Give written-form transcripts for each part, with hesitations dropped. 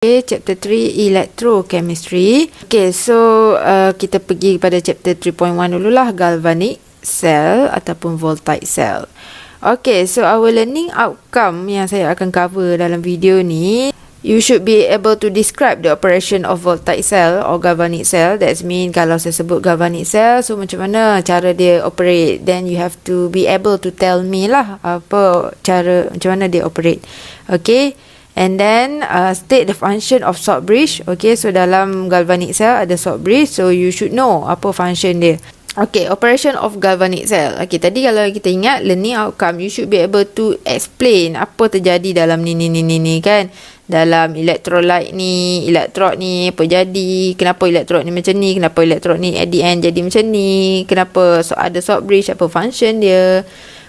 Okay, chapter 3 electrochemistry. Okay, so kita pergi pada chapter 3.1 dululah, galvanic cell ataupun voltaic cell. Okay, so our learning outcome yang saya akan cover dalam video ni, you should be able to describe the operation of voltaic cell or galvanic cell. That means kalau saya sebut galvanic cell, so macam mana cara dia operate, then you have to be able to tell me lah apa cara, macam mana dia operate. Okay, and then state the function of salt bridge. Okay, so dalam galvanic cell ada salt bridge, so you should know apa function dia. Okay, operation of galvanic cell. Okay, tadi kalau kita ingat learning outcome, you should be able to explain apa terjadi dalam ni kan. Dalam electrolyte ni, elektrod ni apa jadi, kenapa elektrod ni macam ni, kenapa elektrod ni at the end jadi macam ni, kenapa ada salt bridge, apa function dia.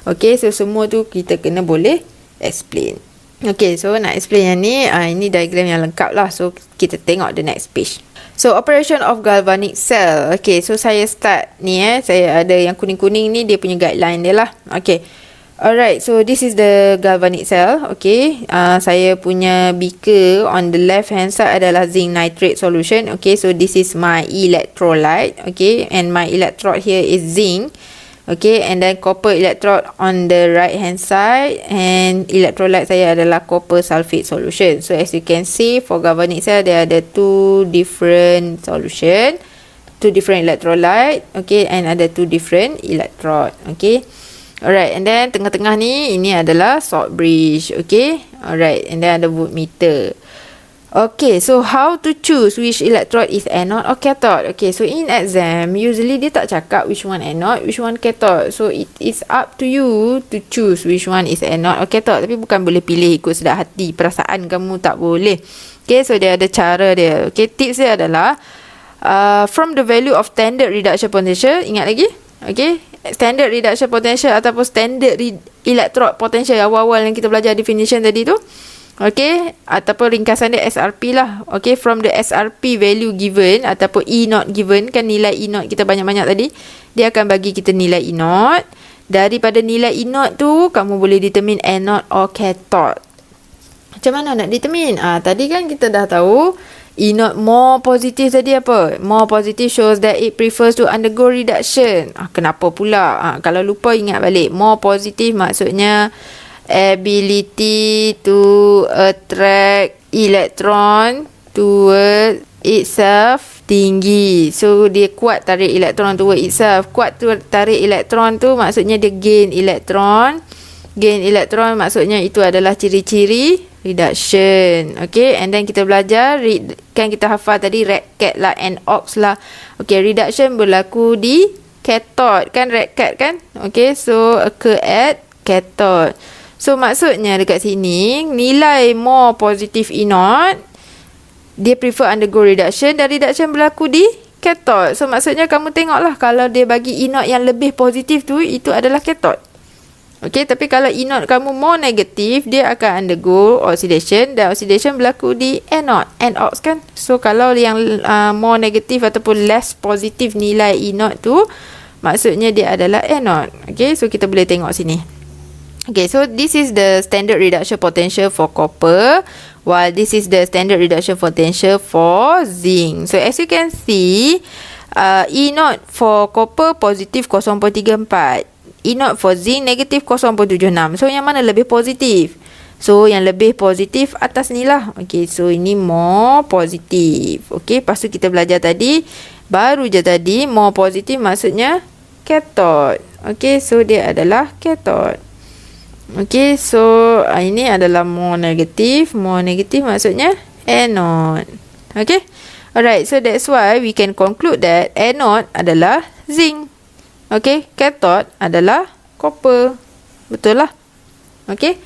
Okay, so semua tu kita kena boleh explain. Okay, so nak explain yang ni, ini diagram yang lengkap lah. So, kita tengok the next page. So, operation of galvanic cell. Okay, so saya start ni saya ada yang kuning-kuning ni, dia punya guideline dia lah. Okay, alright, so this is the galvanic cell. Okay, saya punya beaker on the left hand side adalah zinc nitrate solution. Okay, so this is my electrolyte. Okay, and my electrode here is zinc. Okay, and then copper electrode on the right hand side, and electrolyte saya adalah copper sulfate solution. So as you can see, for galvanic cell there ada two different solution, two different electrolyte. Okay, and ada two different electrode. Okay, alright, and then tengah-tengah ni, ini adalah salt bridge. Okay, alright, and then ada voltmeter. Okay, so how to choose which electrode is anode or cathode? Okay, so in exam, usually dia tak cakap which one anode, which one cathode. So it is up to you to choose which one is anode or cathode. Tapi bukan boleh pilih ikut sedap hati, perasaan kamu tak boleh. Okay, so dia ada cara dia. Okay, tips dia adalah from the value of standard reduction potential. Ingat lagi? Okay, standard reduction potential ataupun standard electrode potential awal-awal yang kita belajar definition tadi tu. Okay, ataupun ringkasan dia SRP lah. Okay, from the SRP value given ataupun E naught given, kan nilai E naught kita banyak-banyak tadi, dia akan bagi kita nilai E naught. Daripada nilai E naught tu, kamu boleh determine anode or cathode. Macam mana nak determine? Tadi kan kita dah tahu E naught more positive tadi apa? More positive shows that it prefers to undergo reduction. Kenapa pula? Kalau lupa ingat balik. More positive maksudnya ability to attract electron toward itself tinggi. So dia kuat tarik elektron toward itself. Kuat tu tarik elektron tu maksudnya dia gain elektron. Gain elektron maksudnya itu adalah ciri-ciri reduction. Okay, and then kita belajar, kan kita hafal tadi red cat lah and ox lah. Okay, reduction berlaku di cathode kan, red cat kan. Okay, so occur at cathode. So maksudnya dekat sini, nilai more positive E naught, dia prefer undergo reduction, dan reduction berlaku di cathode. So maksudnya kamu tengoklah, kalau dia bagi E naught yang lebih positif tu, itu adalah cathode. Okay, tapi kalau E naught kamu more negatif, dia akan undergo oxidation, dan oxidation berlaku di anode, anodes kan. So kalau yang more negatif ataupun less positif nilai E naught tu, maksudnya dia adalah anode. Okay, so kita boleh tengok sini. Okay, so this is the standard reduction potential for copper, while this is the standard reduction potential for zinc. So as you can see, E naught for copper positif 0.34, E naught for zinc negatif 0.76. So yang mana lebih positif? So yang lebih positif atas ni lah. Okay, so ini more positif. Okay, lepas tu kita belajar tadi, baru je tadi, more positif maksudnya cathode. Okay, so dia adalah cathode. Okay, so ini adalah more negatif. More negatif maksudnya anode. Okay, alright, so that's why we can conclude that anode adalah zinc. Okay, cathode adalah copper. Betul lah. Okay,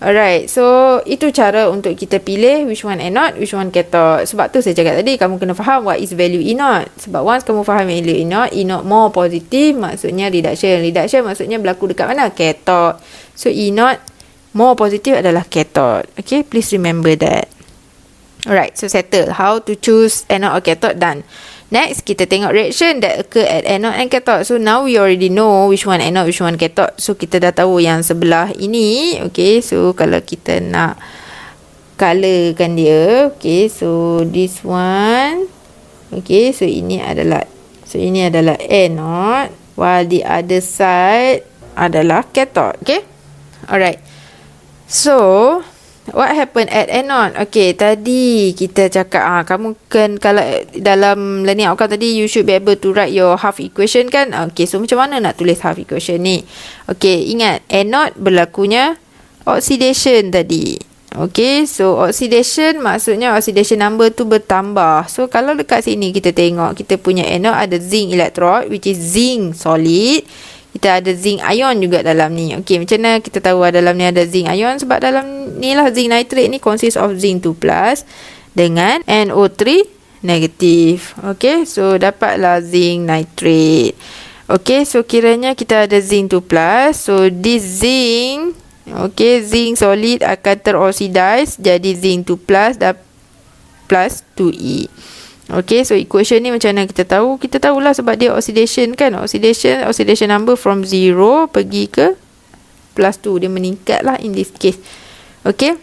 alright, so itu cara untuk kita pilih which one anode, which one cathode. Sebab tu saya cakap tadi, kamu kena faham what is value E naught. Sebab once kamu faham value E naught more positif maksudnya reduction. Reduction maksudnya berlaku dekat mana? Cathode. So E naught more positif adalah cathode. Okay, please remember that. Alright, so settle how to choose anode or cathode, done. Next, kita tengok reaction that occur at anode and cathode. So now we already know which one anode, which one cathode. So kita dah tahu yang sebelah ini. Okay, so kalau kita nak colorkan dia. Okay, so this one. Okay, so ini adalah anode, while the other side adalah cathode. Okay, alright. So what happened at anode? Okay, tadi kita cakap kamu kan kalau dalam learning outcome tadi you should be able to write your half equation kan. Okay, so macam mana nak tulis half equation ni? Okay, ingat anode berlakunya oxidation tadi. Okay, so oxidation maksudnya oxidation number tu bertambah. So kalau dekat sini kita tengok kita punya anode ada zinc electrode which is zinc solid. Kita ada zinc ion juga dalam ni. Okay, macam mana kita tahu dalam ni ada zinc ion? Sebab dalam ni lah zinc nitrate ni consist of zinc 2+ dengan NO3 negatif. Okay, so dapatlah zinc nitrate. Okay, so kiranya kita ada zinc 2+. So this zinc, okay, zinc solid akan teroxidize jadi zinc 2+ plus 2E. Okay, so equation ni macam mana kita tahu? Kita tahulah sebab dia oxidation kan. Oxidation number from 0 pergi ke +2. Dia meningkat lah in this case. Okay.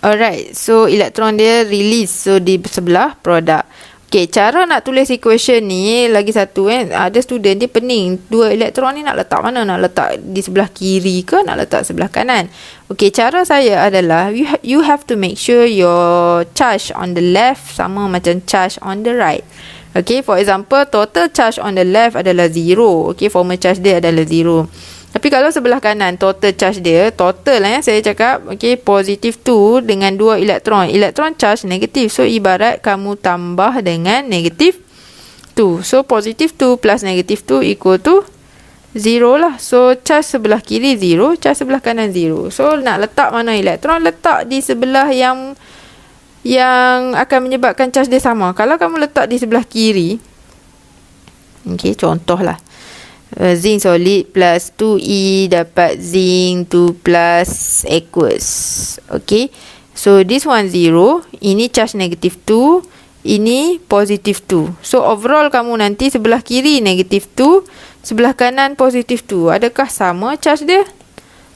Alright, so elektron dia release. So di sebelah produk. Okay, cara nak tulis equation ni lagi satu ada student dia pening. 2 elektron ni nak letak mana? Nak letak di sebelah kiri ke nak letak sebelah kanan? Okay, cara saya adalah you have to make sure your charge on the left sama macam charge on the right. Okay, for example, total charge on the left adalah 0. Okay, formal charge dia adalah 0. Tapi kalau sebelah kanan total charge dia, total saya cakap, okay, positif 2 dengan 2 elektron. Elektron charge negatif. So ibarat kamu tambah dengan negatif 2. So positif 2 plus negatif 2 equal to 0 lah. So charge sebelah kiri 0, charge sebelah kanan 0. So nak letak mana elektron? Letak di sebelah yang akan menyebabkan charge dia sama. Kalau kamu letak di sebelah kiri, okay, contohlah. Zinc solid plus 2E dapat zinc 2 plus aqueous. Okay, so this one 0. Ini charge negatif 2, ini positif 2. So overall kamu nanti sebelah kiri negatif 2, sebelah kanan positif 2. Adakah sama charge dia?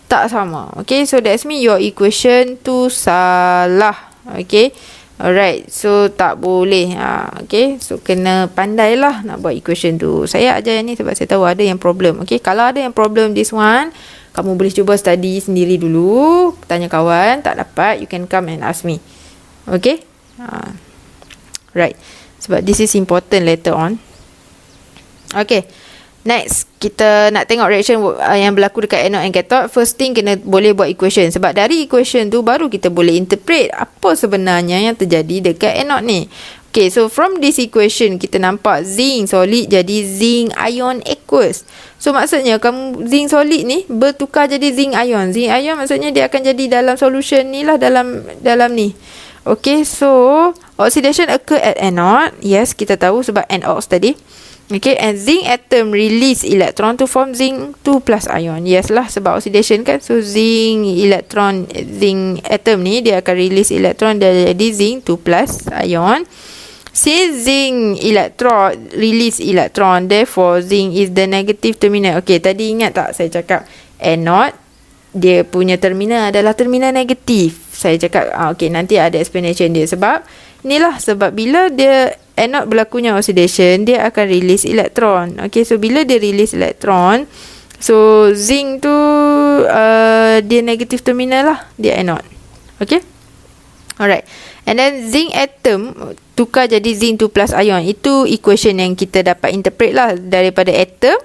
Tak sama. Okay, so that's mean your equation tu salah. Okay, alright, so tak boleh. Okay, so kena pandai lah nak buat equation tu. Saya ajar yang ni sebab saya tahu ada yang problem. Okay, kalau ada yang problem this one, kamu boleh cuba study sendiri dulu. Tanya kawan, tak dapat, you can come and ask me. Okay, right, sebab this is important later on. Okay, next, kita nak tengok reaction yang berlaku dekat anode and cathode. First thing, kena boleh buat equation. Sebab dari equation tu, baru kita boleh interpret apa sebenarnya yang terjadi dekat anode ni. Okay, so from this equation, kita nampak zinc solid jadi zinc ion aqueous. So, maksudnya, zinc solid ni bertukar jadi zinc ion. Zinc ion maksudnya dia akan jadi dalam solution ni lah, dalam ni. Okay, so, oxidation occur at anode. Yes, kita tahu sebab anodes tadi. Okay, and zinc atom release electron to form zinc 2+ ion. Yes lah, sebab oxidation kan. So zinc atom ni dia akan release electron dan jadi zinc 2+ ion. Since zinc electron release electron, therefore zinc is the negative terminal. Okay, tadi ingat tak saya cakap anode dia punya terminal adalah terminal negatif. Saya cakap okay, nanti ada explanation dia. Sebab inilah sebab bila dia anode berlakunya oxidation, dia akan release elektron. Okay, so bila dia release elektron, so zinc tu dia negative terminal lah, dia anode. Okay, alright. And then zinc atom tukar jadi zinc 2+ ion. Itu equation yang kita dapat interpret lah, daripada atom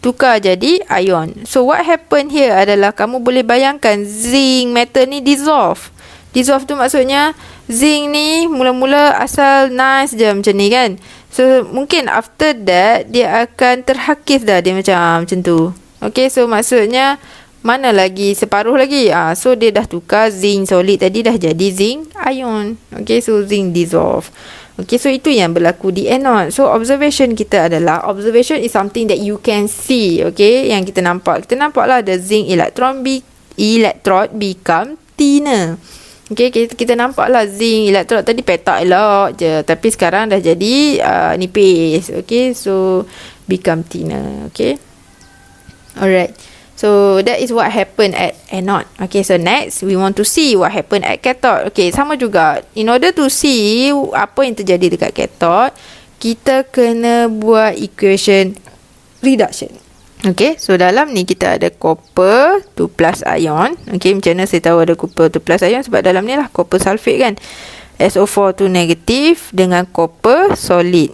tukar jadi ion. So what happen here adalah kamu boleh bayangkan zinc metal ni dissolve. Dissolve tu maksudnya zinc ni mula-mula asal nice je macam ni kan. So mungkin after that dia akan terhakis dah, dia macam tu. Okay, so maksudnya mana lagi separuh lagi. So dia dah tukar zinc solid tadi dah jadi zinc ion. Okay, so zinc dissolve. Okay, so itu yang berlaku di anode. So observation kita adalah, observation is something that you can see. Okay, yang kita nampak. Kita nampaklah ada zinc electrode become thinner. Okay, kita nampaklah zinc electrode tadi petak elok je, tapi sekarang dah jadi nipis. Okay, so become thinner. Okay, alright. So that is what happened at anode. Okay, so next we want to see what happened at cathode. Okay, sama juga. In order to see apa yang terjadi dekat cathode, kita kena buat equation reduction. Okay, so dalam ni kita ada copper 2 plus ion. Okay, macam mana saya tahu ada copper 2 plus ion? Sebab dalam ni lah copper sulfate kan. SO4 tu negatif dengan copper solid.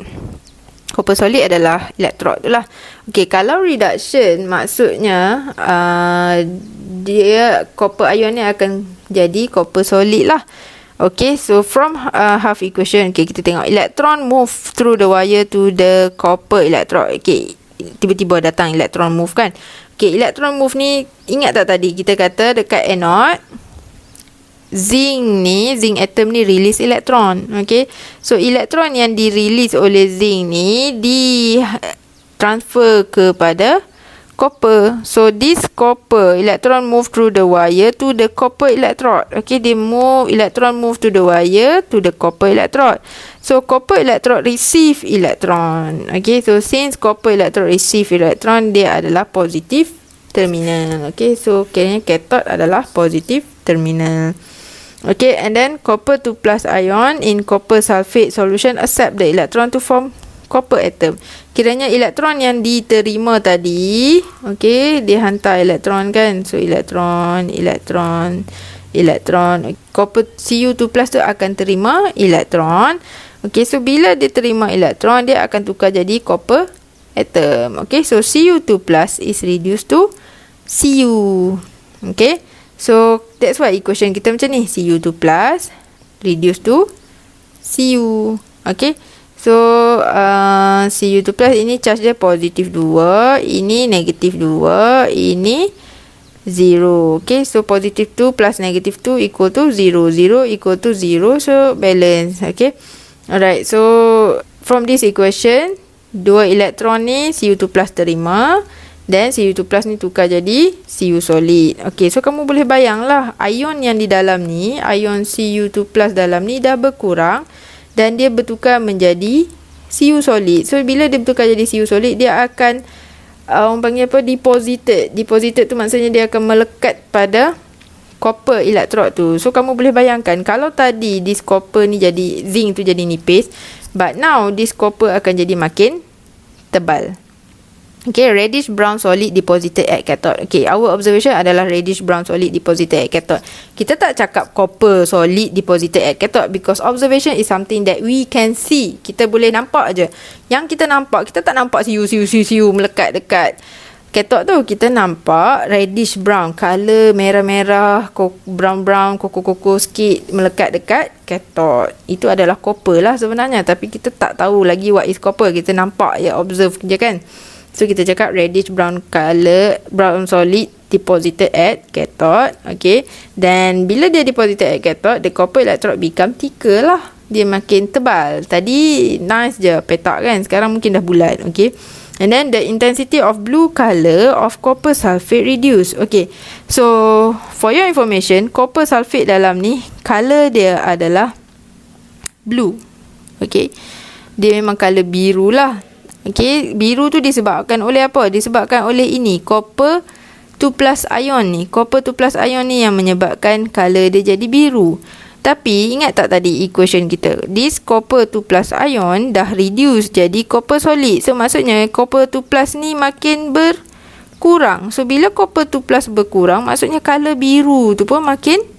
Copper solid adalah elektrod tu lah. Okay, kalau reduction maksudnya dia copper ion ni akan jadi copper solid lah. Okay, so from half equation, okay, kita tengok electron move through the wire to the copper electrode. Okay, tiba-tiba datang electron move kan. Okay, electron move ni, ingat tak tadi kita kata dekat anode, zinc atom ni release elektron. Okay, so elektron yang di-release oleh zinc ni di-transfer kepada copper. So this copper electron move through the wire to the copper electrode. Okay, electron move to the wire to the copper electrode. So copper electrode receive electron. Okay, so since copper electrode receive electron, dia adalah positive terminal. Okay, so kiranya cathode adalah positive terminal. Okay, and then copper 2 plus ion in copper sulfate solution accept the electron to form copper atom. Kiranya elektron yang diterima tadi, okay, dia hantar elektron kan. So elektron. Copper Cu2 plus tu akan terima elektron. Okay, so bila dia terima elektron, dia akan tukar jadi copper atom. Okay, so Cu2 plus is reduced to Cu. Okay, so that's why equation kita macam ni. Cu2 plus reduced to Cu. Okay, so Cu2 plus ini charge dia positif 2, ini negatif 2, ini 0. Okay, so positif 2 plus negatif 2 equal to 0. 0 equal to 0, so balance. Okay, alright, so from this equation, dua elektron ni Cu2 plus terima, then Cu2 plus ni tukar jadi Cu solid. Okay, so kamu boleh bayang lah, ion yang di dalam ni, ion Cu2 plus dalam ni dah berkurang dan dia bertukar menjadi Cu solid. So bila dia bertukar jadi Cu solid, dia akan orang panggil apa, deposited tu maksudnya dia akan melekat pada copper electrode tu. So kamu boleh bayangkan, kalau tadi this copper ni jadi, zinc tu jadi nipis, but now this copper akan jadi makin tebal. Okay, reddish brown solid deposited at cathode. Okay, our observation adalah reddish brown solid deposited at cathode. Kita tak cakap copper solid deposited at cathode because observation is something that we can see. Kita boleh nampak aje. Yang kita nampak, kita tak nampak siu melekat dekat cathode tu. Kita nampak reddish brown, color merah-merah, brown, koko sikit melekat dekat cathode. Itu adalah copper lah sebenarnya, tapi kita tak tahu lagi what is copper. Kita nampak je, observe je kan. So kita cakap reddish brown color, brown solid deposited at cathode. Okay, dan bila dia deposited at cathode, the copper electrode become thicker lah. Dia makin tebal. Tadi nice je petak kan, sekarang mungkin dah bulat. Okay, and then the intensity of blue color of copper sulfate reduce. Okay, so for your information, copper sulfate dalam ni color dia adalah blue. Okay, dia memang color biru lah. Okay, biru tu disebabkan oleh apa? Disebabkan oleh ini, copper 2 plus ion ni. Copper 2 plus ion ni yang menyebabkan color dia jadi biru. Tapi ingat tak tadi equation kita? This copper 2 plus ion dah reduce jadi copper solid. So maksudnya copper 2 plus ni makin berkurang. So bila copper 2 plus berkurang, maksudnya color biru tu pun makin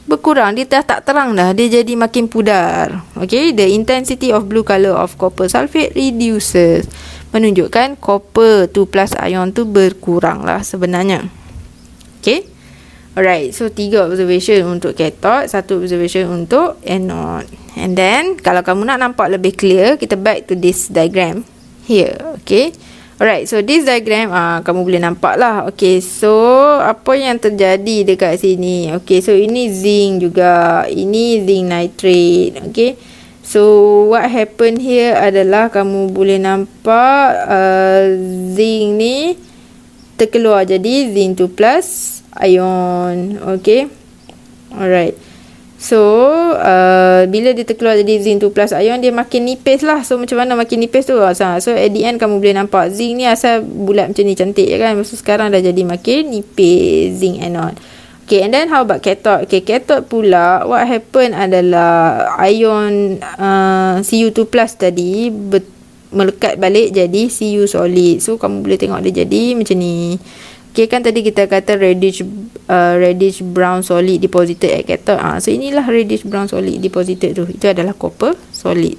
berkurang. Dia dah tak terang dah, dia jadi makin pudar. Okay, the intensity of blue color of copper sulfate reduces, menunjukkan copper 2 plus ion tu berkurang lah sebenarnya. Okay, alright, so 3 observation untuk cathode, 1 observation untuk anode. And then kalau kamu nak nampak lebih clear, kita back to this diagram here. Okay, alright, so this diagram kamu boleh nampak lah. Okay, so apa yang terjadi dekat sini? Okay, so ini zinc juga, ini zinc nitrate. Okay, so what happen here adalah kamu boleh nampak zinc ni terkeluar jadi zinc 2 plus ion. Okay, alright, So bila dia terkeluar jadi zinc 2 plus ion, dia makin nipis lah. So macam mana makin nipis tu? So at the end kamu boleh nampak zinc ni asal bulat macam ni, cantik je kan. So sekarang dah jadi makin nipis zinc anode. Okay, and then how about cathode? Okay, cathode pula, what happen adalah ion Cu2 plus tadi melekat balik jadi Cu solid. So kamu boleh tengok dia jadi macam ni. Okay, kan tadi kita kata reddish brown solid deposited at cathode. So inilah reddish brown solid deposited tu. Itu adalah copper solid.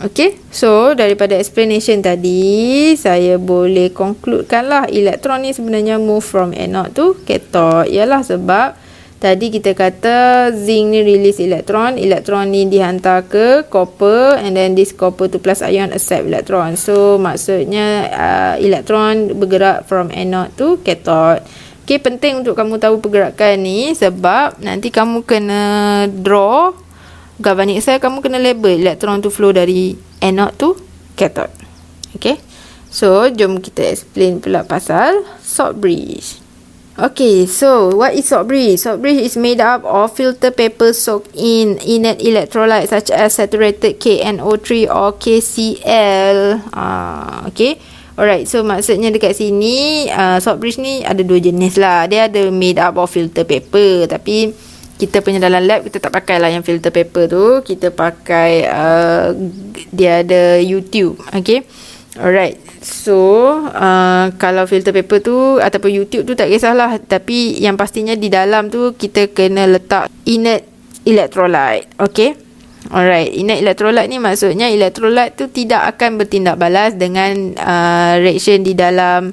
Okay, so daripada explanation tadi, saya boleh concludekan lah elektron ni sebenarnya move from anode to cathode. Ialah sebab tadi kita kata zinc ni release elektron ni dihantar ke copper, and then this copper 2 plus ion accept elektron. So maksudnya elektron bergerak from anode to cathode. Okay, penting untuk kamu tahu pergerakan ni sebab nanti kamu kena draw galvanic cell, kamu kena label elektron tu flow dari anode to cathode. Okay, so jom kita explain pula pasal salt bridge. Okay, so what is salt bridge? Salt bridge is made up of filter paper soaked in inert electrolyte such as saturated KNO3 or KCl. Okay, alright, so maksudnya dekat sini salt bridge ni ada dua jenis lah. Dia ada made up of filter paper, tapi kita punya dalam lab kita tak pakai lah yang filter paper tu. Kita pakai dia ada YouTube. Okay, alright. So kalau filter paper tu ataupun YouTube tu tak kisahlah, tapi yang pastinya di dalam tu kita kena letak inert electrolyte. Okay, alright. Inert electrolyte ni maksudnya electrolyte tu tidak akan bertindak balas dengan reaction di dalam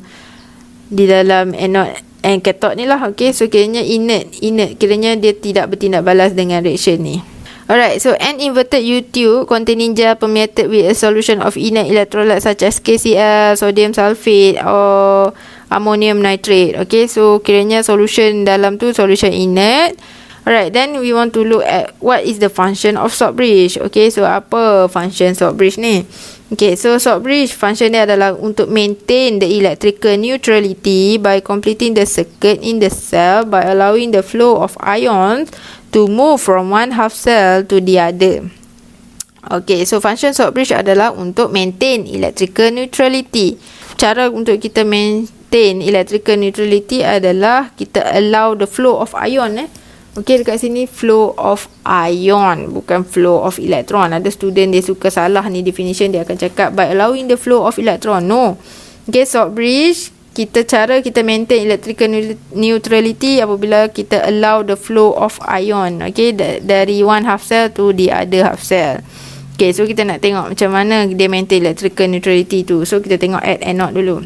anode and cathode ni lah. Okay, so kiranya inert, kiranya dia tidak bertindak balas dengan reaction ni. Alright, so an inverted U-tube containing gel permeated with a solution of inert electrolyte such as KCl, sodium sulfate or ammonium nitrate. Okay, so kiranya solution dalam tu solution inert. Alright, then we want to look at what is the function of salt bridge. Okay, so apa function salt bridge ni? Okay, so salt bridge function dia adalah untuk maintain the electrical neutrality by completing the circuit in the cell by allowing the flow of ions to move from one half cell to the other. Okay, so function salt bridge adalah untuk maintain electrical neutrality. Cara untuk kita maintain electrical neutrality adalah kita allow the flow of ion. Okay, dekat sini flow of ion, bukan flow of electron. Ada student dia suka salah ni definition, dia akan cakap by allowing the flow of electron. No. Okay, salt bridge, cara kita maintain electrical neutrality apabila kita allow the flow of ion. Okay, dari one half cell to the other half cell. Okay, so kita nak tengok macam mana dia maintain electrical neutrality tu. So kita tengok at anode dulu.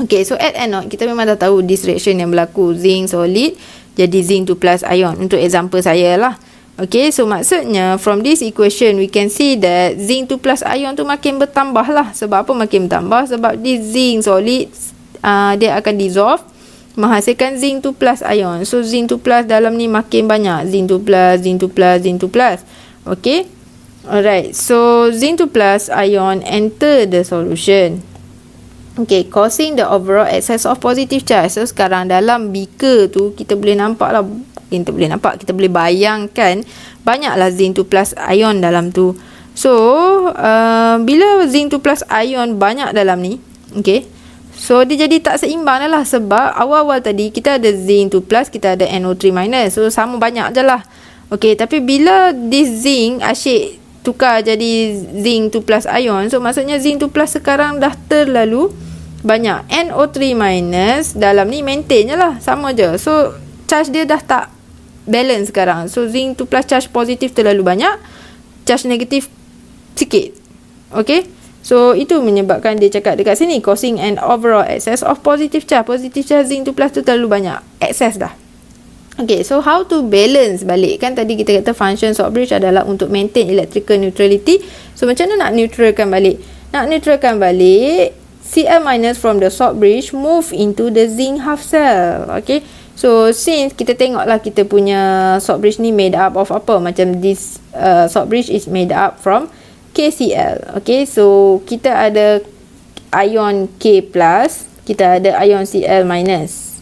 Okay, so at anode kita memang dah tahu this reaction yang berlaku, zinc solid jadi zinc 2 plus ion. Untuk example saya lah. Okay, so maksudnya from this equation we can see that zinc 2 plus ion tu makin bertambah lah. Sebab apa makin bertambah? Sebab this zinc solid dia akan dissolve menghasilkan zinc 2 plus ion. So zinc 2 plus dalam ni makin banyak, zinc 2 plus, zinc 2 plus, zinc 2 plus. Okay, alright, so zinc 2 plus ion enter the solution. Okay, causing the overall excess of positive charge. So sekarang dalam beaker tu kita boleh nampak lah, kita boleh bayangkan banyaklah zinc 2 plus ion dalam tu. So bila zinc 2 plus ion banyak dalam ni, okay, so dia jadi tak seimbang dah lah. Sebab awal-awal tadi kita ada zinc 2 plus, kita ada NO3 minus, so sama banyak je lah. Okay, tapi bila this zinc asyik tukar jadi zinc 2 plus ion, so maksudnya zinc 2 plus sekarang dah terlalu banyak. NO3 minus dalam ni maintain je lah, sama je. So charge dia dah tak balance sekarang. So zinc 2 plus charge positif terlalu banyak, charge negatif sikit. Okay, so itu menyebabkan dia cakap dekat sini causing an overall excess of positive charge. Positive charge zinc 2 plus tu terlalu banyak, excess dah. Okay, so how to balance balik? Kan tadi kita kata function salt bridge adalah untuk maintain electrical neutrality. So macam mana nak neutralkan balik? Nak neutralkan balik, Cl minus from the salt bridge move into the zinc half cell. Okay, so since kita tengoklah kita punya salt bridge ni made up of apa? Macam this salt bridge is made up from KCl. Okay, so kita ada ion K plus, kita ada ion Cl minus.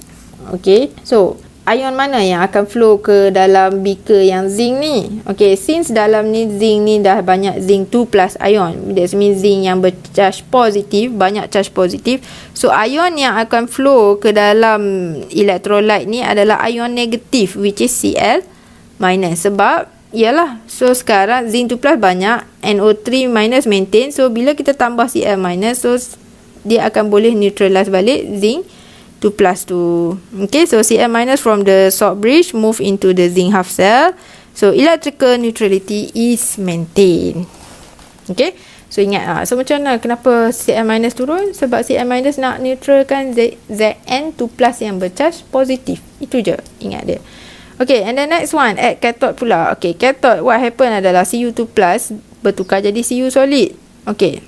Okay, so ion mana yang akan flow ke dalam beaker yang zinc ni? Okay, since dalam ni zinc ni dah banyak zinc 2 plus ion, that means zinc yang bercharge positif, banyak charge positif. So ion yang akan flow ke dalam electrolyte ni adalah ion negatif, which is Cl minus. Sebab ialah, so sekarang zinc 2 plus banyak, NO3 minus maintain. So bila kita tambah Cl minus, so dia akan boleh neutralize balik zinc 2 plus tu. Okay, so Cl minus from the salt bridge move into the zinc half cell. So electrical neutrality is maintained. Okay, so ingat so macam mana, kenapa Cl minus turun? Sebab Cl minus nak neutralkan Zn 2 plus yang bercharge positif. Itu je, ingat dia. Okay, and the next one, at cathode pula. Okay, cathode, what happen adalah Cu2 plus bertukar jadi Cu solid. Okay,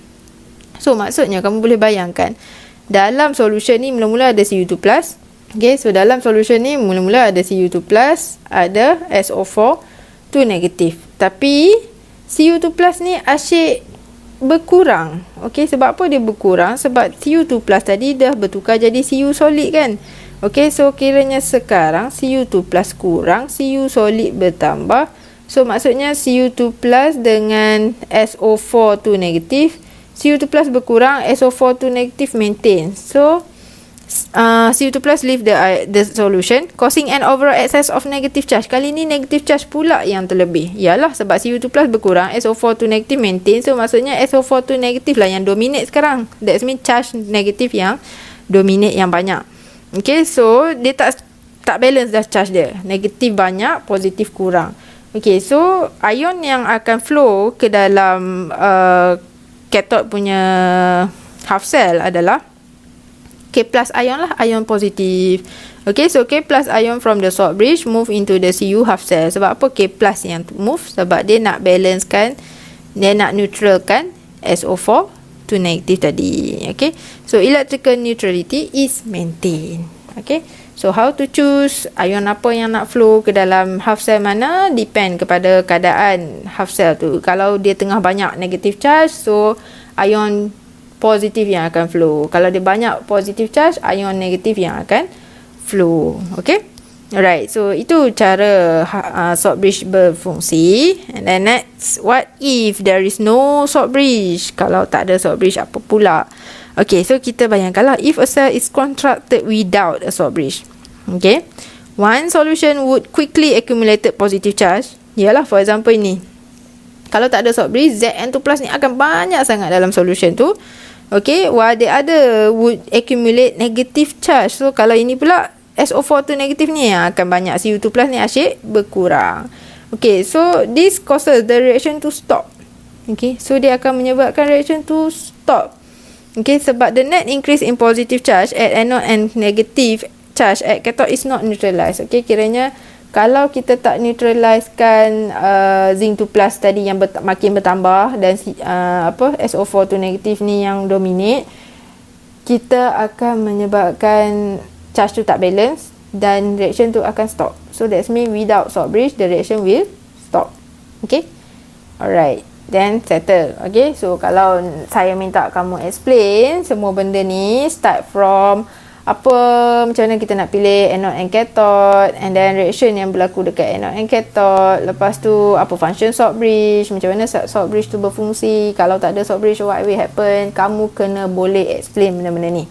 so maksudnya kamu boleh bayangkan dalam solution ni mula-mula ada Cu2 plus. Okay, so dalam solution ni mula-mula ada Cu2 plus, ada SO4 tu negatif. Tapi Cu2 plus ni asyik berkurang. Okay, sebab apa dia berkurang? Sebab Cu2 plus tadi dah bertukar jadi Cu solid kan. Okay, so kiranya sekarang Cu2 plus kurang, Cu solid bertambah. So maksudnya Cu2 plus dengan SO4 tu negatif, Cu2 plus berkurang, SO4 tu negatif maintain. So Cu2 plus leave the solution, causing an overall excess of negative charge. Kali ni negative charge pula yang terlebih. Yalah, sebab Cu2 plus berkurang, SO4 tu negatif maintain. So maksudnya SO4 tu negatif lah yang dominate sekarang. That means charge negatif yang dominate yang banyak. Okay, so dia tak balance dah charge dia. Negatif banyak, positif kurang. Okay, so ion yang akan flow ke dalam cathode punya half cell adalah K plus ion lah, ion positif. Okay, so K plus ion from the salt bridge move into the Cu half cell. Sebab apa K plus yang move? Sebab dia nak balancekan, dia nak neutralkan SO4 to negative tadi. Okay, so electrical neutrality is maintained. Okay, so how to choose ion apa yang nak flow ke dalam half cell mana? Depend kepada keadaan half cell tu. Kalau dia tengah banyak negative charge, so ion positif yang akan flow. Kalau dia banyak positive charge, ion negatif yang akan flow. Okay, alright, so itu cara salt bridge berfungsi. And then next, what if there is no salt bridge? Kalau tak ada salt bridge, apa pula? Okay, so kita bayangkanlah if a cell is constructed without a salt bridge. Okay, one solution would quickly accumulate positive charge. Yalah, for example ini, kalau tak ada salt bridge, Zn2 plus ni akan banyak sangat dalam solution tu. Okay, while the other would accumulate negative charge. So kalau ini pula SO4 tu negatif ni akan banyak, Cu2 plus ni asyik berkurang. Okay, so this causes the reaction to stop. Okay, so dia akan menyebabkan reaction to stop. Okay, sebab the net increase in positive charge at anode and negative charge at cathode is not neutralized. Okay, kiranya kalau kita tak neutralizekan zinc 2 plus tadi yang makin bertambah dan SO4 tu negatif ni yang dominate, kita akan menyebabkan charge tu tak balance dan reaction tu akan stop. So that's mean without salt bridge, the reaction will stop. Okay, alright, then settle. Okay, so kalau saya minta kamu explain semua benda ni, start from macam mana kita nak pilih anode and cathode, and then reaction yang berlaku dekat anode and cathode, lepas tu apa function salt bridge, macam mana salt bridge tu berfungsi, kalau tak ada salt bridge what will happen. Kamu kena boleh explain benda-benda ni.